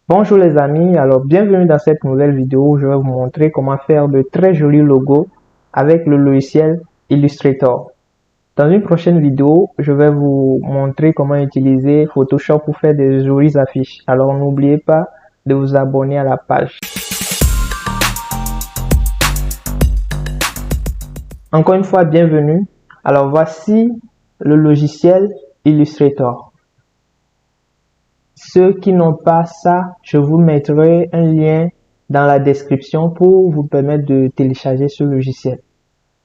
Bonjour les amis, alors bienvenue dans cette nouvelle vidéo où je vais vous montrer comment faire de très jolis logos avec le logiciel Illustrator. Dans une prochaine vidéo, je vais vous montrer comment utiliser Photoshop pour faire des jolies affiches. Alors n'oubliez pas de vous abonner à la page. Encore une fois, bienvenue. Alors voici le logiciel Illustrator. Ceux qui n'ont pas ça, je vous mettrai un lien dans la description pour vous permettre de télécharger ce logiciel.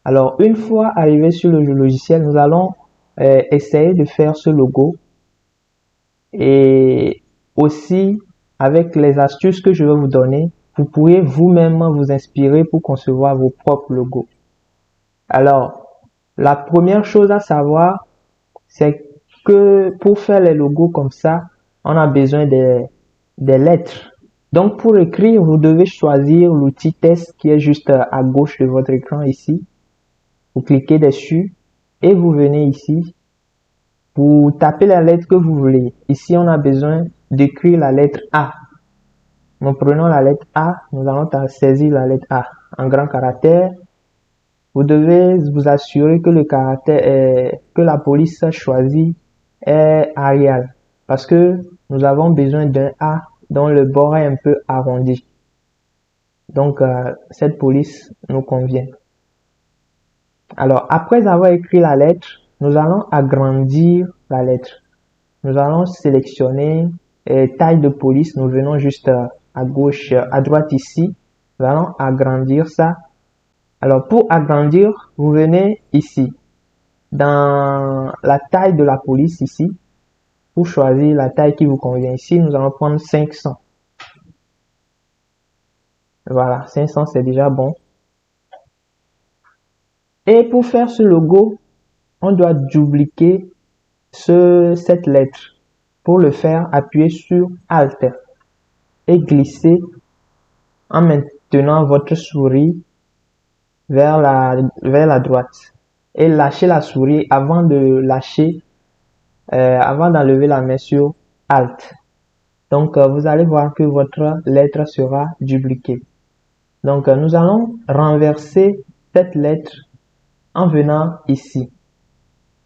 Alors, une fois arrivé sur le logiciel, nous allons essayer de faire ce logo et aussi avec les astuces que je vais vous donner, vous pourrez vous-même vous inspirer pour concevoir vos propres logos. Alors, la première chose à savoir, c'est que pour faire les logos comme ça, on a besoin des lettres. Donc pour écrire, vous devez choisir l'outil test qui est juste à gauche de votre écran ici. Vous cliquez dessus et vous venez ici. Vous tapez la lettre que vous voulez. Ici, on a besoin d'écrire la lettre A. Nous prenons la lettre A, nous allons saisir la lettre A en grand caractère. Vous devez vous assurer que le caractère que la police choisit est Arial parce que nous avons besoin d'un A dont le bord est un peu arrondi. Donc, cette police nous convient. Alors, après avoir écrit la lettre, nous allons agrandir la lettre. Nous allons sélectionner taille de police. Nous venons juste à gauche, à droite ici. Nous allons agrandir ça. Alors, pour agrandir, vous venez ici, dans la taille de la police ici, pour choisir la taille qui vous convient. Ici, nous allons prendre 500. Voilà, 500, c'est déjà bon. Et pour faire ce logo, on doit dupliquer cette lettre. Pour le faire, appuyez sur Alt et glissez en maintenant votre souris vers la droite. Et lâchez la souris avant d'enlever la main sur Alt. Donc, vous allez voir que votre lettre sera dupliquée. Donc, nous allons renverser cette lettre en venant ici.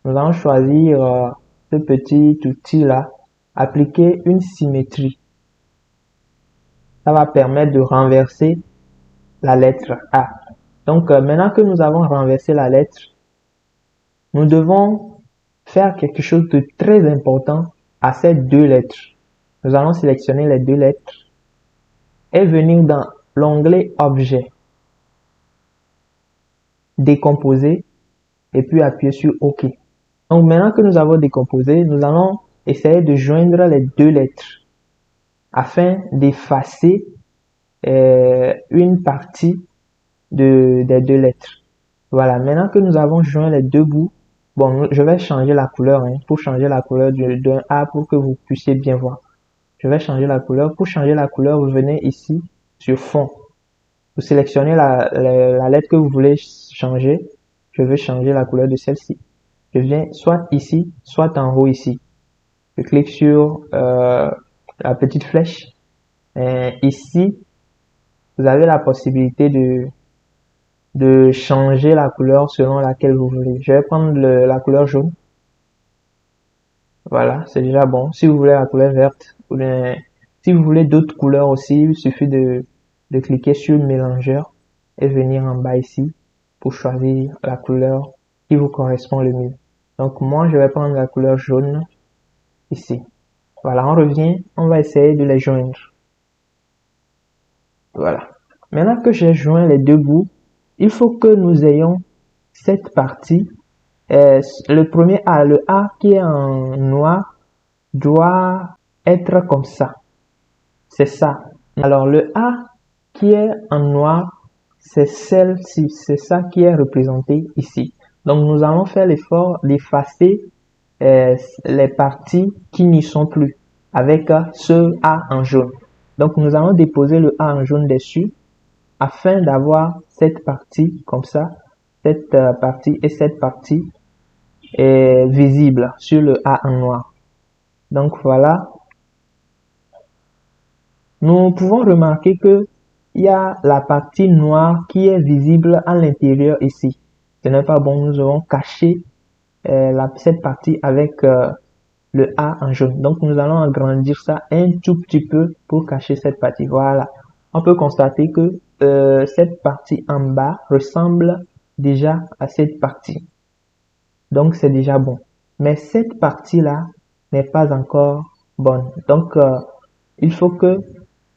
Nous allons choisir ce petit outil là, appliquer une symétrie. Ça va permettre de renverser la lettre A. Donc, maintenant que nous avons renversé la lettre, nous devons faire quelque chose de très important à ces deux lettres. Nous allons sélectionner les deux lettres et venir dans l'onglet Objet, décomposer et puis appuyer sur OK. Donc maintenant que nous avons décomposé, nous allons essayer de joindre les deux lettres afin d'effacer une partie des deux lettres. Voilà, maintenant que nous avons joint les deux bouts, bon, je vais changer la couleur pour changer la couleur d'un A pour que vous puissiez bien voir. Je vais changer la couleur. Pour changer la couleur, vous venez ici sur fond. Vous sélectionnez la lettre que vous voulez changer. Je veux changer la couleur de celle-ci. Je viens soit ici, soit en haut ici. Je clique sur la petite flèche. Et ici, vous avez la possibilité de changer la couleur selon laquelle vous voulez. Je vais prendre la couleur jaune. Voilà, c'est déjà bon. Si vous voulez la couleur verte, ou bien si vous voulez d'autres couleurs aussi, il suffit de cliquer sur mélangeur et venir en bas ici pour choisir la couleur qui vous correspond le mieux. Donc moi, je vais prendre la couleur jaune ici. Voilà, on revient, on va essayer de les joindre. Voilà. Maintenant que j'ai joint les deux bouts, il faut que nous ayons cette partie. Le premier A, le A qui est en noir, doit être comme ça. C'est ça. Alors le A qui est en noir, c'est celle-ci. C'est ça qui est représenté ici. Donc nous allons faire l'effort d'effacer les parties qui n'y sont plus avec ce A en jaune. Donc nous allons déposer le A en jaune dessus afin d'avoir cette partie comme ça, cette partie et cette partie est visible sur le A en noir. Donc voilà. nous pouvons remarquer que il y a la partie noire qui est visible à l'intérieur ici. Ce n'est pas bon, nous allons cacher cette partie avec le A en jaune. Donc nous allons agrandir ça un tout petit peu pour cacher cette partie. Voilà. On peut constater que cette partie en bas ressemble déjà à cette partie. Donc c'est déjà bon. Mais cette partie-là n'est pas encore bonne. Donc il faut que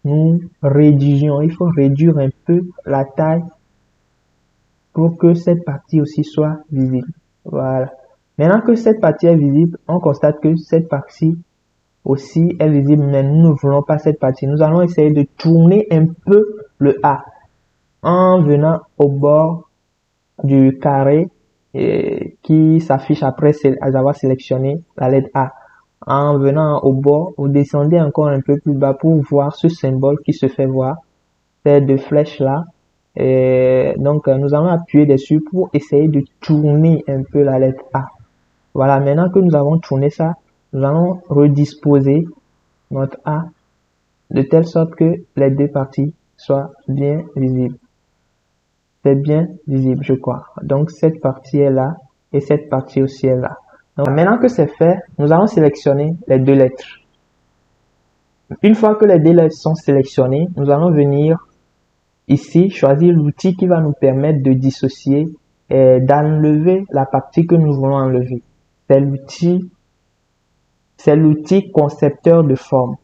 nous réduisions, il faut réduire un peu la taille pour que cette partie aussi soit visible. Voilà. Maintenant que cette partie est visible, on constate que cette partie aussi est visible, mais nous ne voulons pas cette partie. Nous allons essayer de tourner un peu le A en venant au bord du carré qui s'affiche après avoir sélectionné la lettre A. En venant au bord, vous descendez encore un peu plus bas pour voir ce symbole qui se fait voir, ces deux flèches là. Et donc nous allons appuyer dessus pour essayer de tourner un peu la lettre A. Voilà, maintenant que nous avons tourné ça, nous allons redisposer notre A de telle sorte que les deux parties soient bien visibles. C'est bien visible, je crois. Donc cette partie est là et cette partie aussi est là. Donc maintenant que c'est fait, nous allons sélectionner les deux lettres. Une fois que les deux lettres sont sélectionnées, nous allons venir ici choisir l'outil qui va nous permettre de dissocier et d'enlever la partie que nous voulons enlever. C'est l'outil concepteur de forme.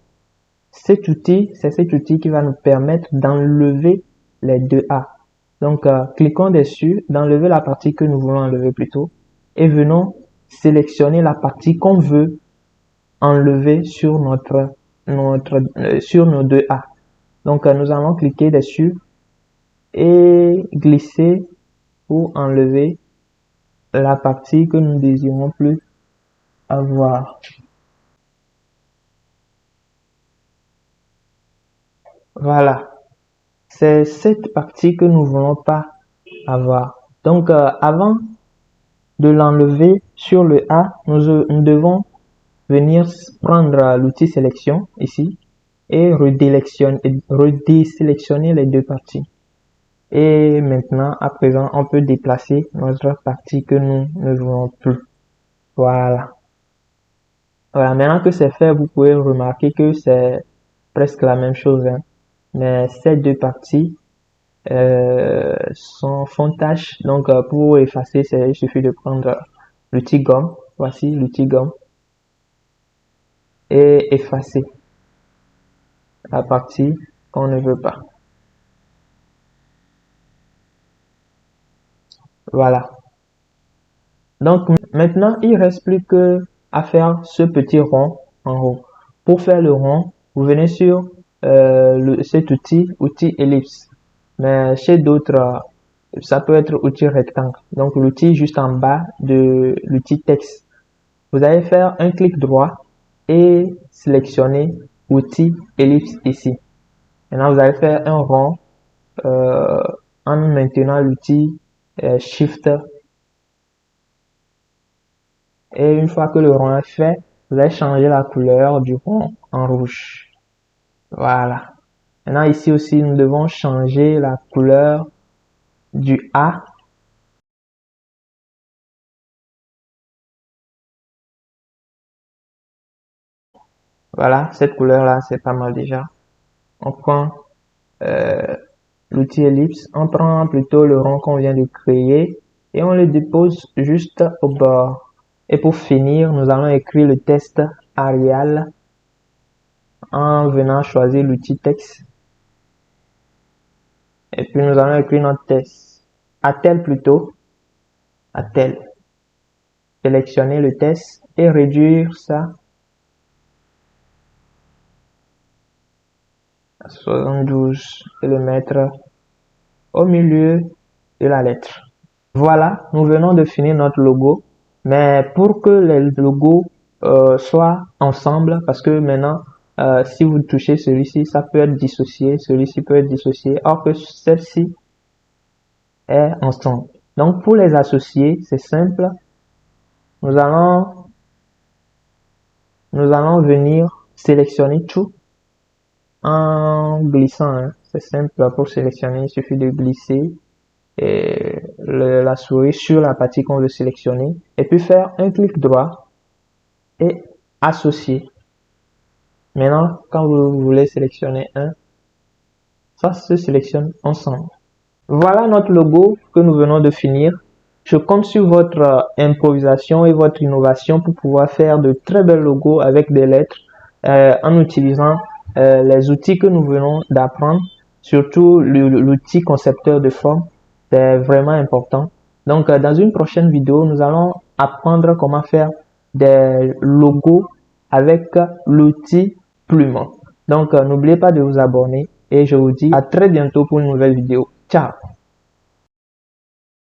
C'est cet outil qui va nous permettre d'enlever les deux A. Donc, cliquons dessus, d'enlever la partie que nous voulons enlever plutôt, et venons sélectionner la partie qu'on veut enlever sur sur nos deux A. Donc, nous allons cliquer dessus et glisser pour enlever la partie que nous ne désirons plus avoir. Voilà. C'est cette partie que nous voulons pas avoir. Donc, avant de l'enlever sur le A, nous devons venir prendre l'outil sélection ici et redésélectionner les deux parties. Et maintenant, à présent, on peut déplacer notre partie que nous ne voulons plus. Voilà. Voilà, maintenant que c'est fait, vous pouvez remarquer que c'est presque la même chose, hein. Mais ces deux parties font tâche. Donc, pour effacer, il suffit de prendre l'outil gomme. Voici l'outil gomme. Et effacer la partie qu'on ne veut pas. Voilà. Donc, maintenant, il reste plus que à faire ce petit rond en haut. Pour faire le rond, vous venez sur cet outil ellipse. Mais chez d'autres, ça peut être outil rectangle. Donc, l'outil juste en bas de l'outil texte. Vous allez faire un clic droit et sélectionner outil ellipse ici. Maintenant, vous allez faire un rond en maintenant l'outil Shift. Et une fois que le rond est fait, vous allez changer la couleur du rond en rouge. Voilà. Maintenant, ici aussi, nous devons changer la couleur du A. Voilà, cette couleur-là, c'est pas mal déjà. On prend l'outil ellipse, on prend plutôt le rond qu'on vient de créer et on le dépose juste au bord. Et pour finir, nous allons écrire le test Arial en venant choisir l'outil texte. Et puis nous allons écrire notre test. Attel plutôt. Attel. Sélectionner le test et réduire ça à 72 et le mettre au milieu de la lettre. Voilà, nous venons de finir notre logo. Mais pour que les logos soient ensemble, parce que maintenant, si vous touchez celui-ci, ça peut être dissocié, celui-ci peut être dissocié, or que celle-ci est ensemble. Donc pour les associer, c'est simple. Nous allons venir sélectionner tout en glissant, hein. C'est simple, pour sélectionner, il suffit de glisser la souris sur la partie qu'on veut sélectionner et puis faire un clic droit et associer. Maintenant, quand vous voulez sélectionner un, ça se sélectionne ensemble. Voilà notre logo que nous venons de finir. Je compte sur votre improvisation et votre innovation pour pouvoir faire de très belles logos avec des lettres en utilisant les outils que nous venons d'apprendre, surtout l'outil concepteur de forme. C'est vraiment important. Donc, dans une prochaine vidéo, nous allons apprendre comment faire des logos avec l'outil Plume. Donc, n'oubliez pas de vous abonner et je vous dis à très bientôt pour une nouvelle vidéo. Ciao!